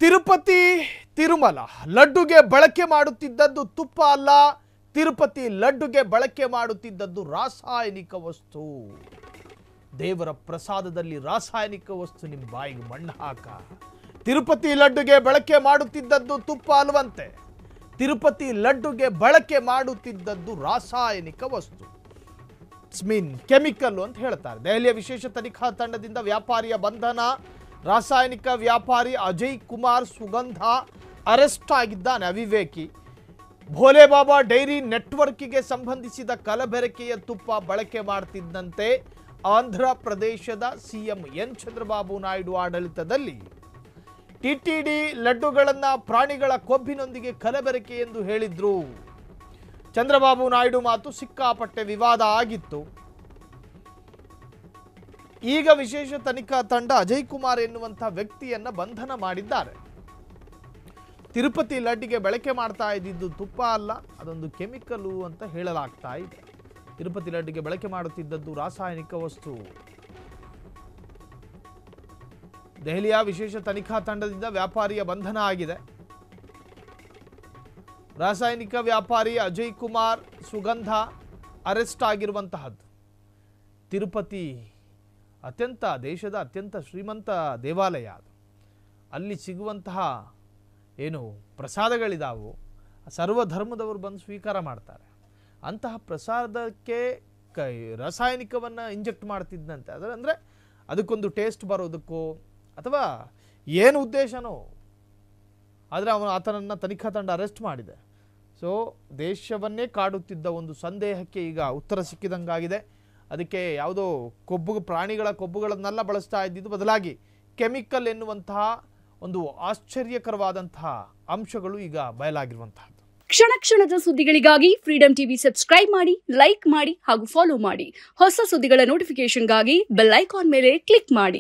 ತಿರುಪತಿ ತಿರುಮಲ ಲಡ್ಡುಗೆ ಬಳಕೆ ಮಾಡುತ್ತಿದ್ದದ್ದು ತುಪ್ಪ ಅಲ್ಲ, ತಿರುಪತಿ ಲಡ್ಡುಗೆ ಬಳಕೆ ಮಾಡುತ್ತಿದ್ದದ್ದು ರಾಸಾಯನಿಕ ವಸ್ತು. ದೇವರ ಪ್ರಸಾದದಲ್ಲಿ ರಾಸಾಯನಿಕ ವಸ್ತು ನಿಮ್ಮ ಬಾಯಿಗೆ ಮಣ್ಣು ಹಾಕ. ತಿರುಪತಿ ಲಡ್ಡುಗೆ ಬಳಕೆ ಮಾಡುತ್ತಿದ್ದದ್ದು ತುಪ್ಪ ಅಲ್ವಂತೆ, ತಿರುಪತಿ ಲಡ್ಡುಗೆ ಬಳಕೆ ಮಾಡುತ್ತಿದ್ದದ್ದು ರಾಸಾಯನಿಕ ವಸ್ತು, ಮೀನ್ ಕೆಮಿಕಲ್ ಅಂತ ಹೇಳ್ತಾರೆ. ದೆಹಲಿಯ ವಿಶೇಷ ತನಿಖಾ ತಂಡದಿಂದ ವ್ಯಾಪಾರಿಯ ಬಂಧನ. ರಾಸಾಯನಿಕ ವ್ಯಾಪಾರಿ ಅಜಯ್ ಕುಮಾರ್ ಸುಗಂಧ ಅರೆಸ್ಟ್ ಆಗಿದ್ದಾನೆ. ಅವಿವೇಕಿ ಭೋಲೆ ಬಾಬಾ ಡೈರಿ ನೆಟ್ವರ್ಕ್ಗೆ ಸಂಬಂಧಿಸಿದ ಕಲಬೆರಕೆಯ ತುಪ್ಪ ಬಳಕೆ ಮಾಡ್ತಿದ್ದಂತೆ ಆಂಧ್ರ ಪ್ರದೇಶದ ಸಿಎಂ ಎನ್ ಚಂದ್ರಬಾಬು ನಾಯ್ಡು ಆಡಳಿತದಲ್ಲಿ ಟಿಟಿಡಿ ಲಡ್ಡುಗಳನ್ನ ಪ್ರಾಣಿಗಳ ಕೊಬ್ಬಿನೊಂದಿಗೆ ಕಲಬೆರಕೆ ಎಂದು ಹೇಳಿದ್ರು. ಚಂದ್ರಬಾಬು ನಾಯ್ಡು ಮಾತು ಸಿಕ್ಕಾಪಟ್ಟೆ ವಿವಾದ ಆಗಿತ್ತು. ಈಗ ವಿಶೇಷ ತನಿಖಾ ತಂಡ ಅಜಯ್ ಕುಮಾರ್ ಎನ್ನುವಂತಹ ವ್ಯಕ್ತಿಯನ್ನ ಬಂಧನ ಮಾಡಿದ್ದಾರೆ. ತಿರುಪತಿ ಲಡ್ಡಿಗೆ ಬಳಕೆ ಮಾಡ್ತಾ ಇದ್ದಿದ್ದು ತುಪ್ಪ ಅಲ್ಲ, ಅದೊಂದು ಕೆಮಿಕಲ್ ಅಂತ ಹೇಳಲಾಗ್ತಾ ಇದೆ. ತಿರುಪತಿ ಲಡ್ಡಿಗೆ ಬಳಕೆ ಮಾಡುತ್ತಿದ್ದದ್ದು ರಾಸಾಯನಿಕ ವಸ್ತು. ದೆಹಲಿಯ ವಿಶೇಷ ತನಿಖಾ ತಂಡದಿಂದ ವ್ಯಾಪಾರಿಯ ಬಂಧನ ಆಗಿದೆ. ರಾಸಾಯನಿಕ ವ್ಯಾಪಾರಿ ಅಜಯ್ ಕುಮಾರ್ ಸುಗಂಧ ಅರೆಸ್ಟ್ ಆಗಿರುವಂತಹದ್ದು. ತಿರುಪತಿ ದೇಶದ ಅತ್ಯಂತ ಶ್ರೀಮಂತ ದೇವಾಲಯ ಅದು. ಅಲ್ಲಿ ಸಿಗುವಂತಹ ಏನು ಪ್ರಸಾದಗಳಿದಾವು, ಸರ್ವಧರ್ಮದವರು ಬಂದು ಸ್ವೀಕಾರ ಮಾಡ್ತಾರೆ. ಅಂತಹ ಪ್ರಸಾದಕ್ಕೆ ರಾಸಾಯನಿಕವನ್ನು ಇಂಜೆಕ್ಟ್ ಮಾಡ್ತಿದ್ದಂತೆ. ಅಂದರೆ ಅದಕ್ಕೊಂದು ಟೇಸ್ಟ್ ಬರೋದಕ್ಕೋ ಅಥವಾ ಏನು ಉದ್ದೇಶನೋ, ಆದರೆ ಆತನನ್ನು ತನಿಖಾ ತಂಡ ಅರೆಸ್ಟ್ ಮಾಡಿದೆ. ಸೊ ದೇಶವನ್ನೇ ಕಾಡುತ್ತಿದ್ದ ಒಂದು ಸಂದೇಹಕ್ಕೆ ಈಗ ಉತ್ತರ ಸಿಕ್ಕಿದಂಗಾಗಿದೆ. ಅದಕ್ಕೆ ಯಾವುದೋ ಪ್ರಾಣಿಗಳ ಕೊಬ್ಬುಗಳನ್ನೆಲ್ಲ ಬಳಸ್ತಾ ಇದ್ದಿದ್ದು ಬದಲಾಗಿ ಕೆಮಿಕಲ್ ಎನ್ನುವಂತಹ ಒಂದು ಆಶ್ಚರ್ಯಕರವಾದಂತಹ ಅಂಶಗಳು ಈಗ ಬಯಲಾಗಿರುವಂತಹದ್ದು. ಕ್ಷಣ ಕ್ಷಣದ ಸುದ್ದಿಗಳಿಗಾಗಿ ಫ್ರೀಡಂ ಟಿವಿ ಸಬ್ಸ್ಕ್ರೈಬ್ ಮಾಡಿ, ಲೈಕ್ ಮಾಡಿ ಹಾಗೂ ಫಾಲೋ ಮಾಡಿ. ಹೊಸ ಸುದ್ದಿಗಳ ನೋಟಿಫಿಕೇಶನ್ಗಾಗಿ ಬೆಲ್ ಐಕಾನ್ ಮೇಲೆ ಕ್ಲಿಕ್ ಮಾಡಿ.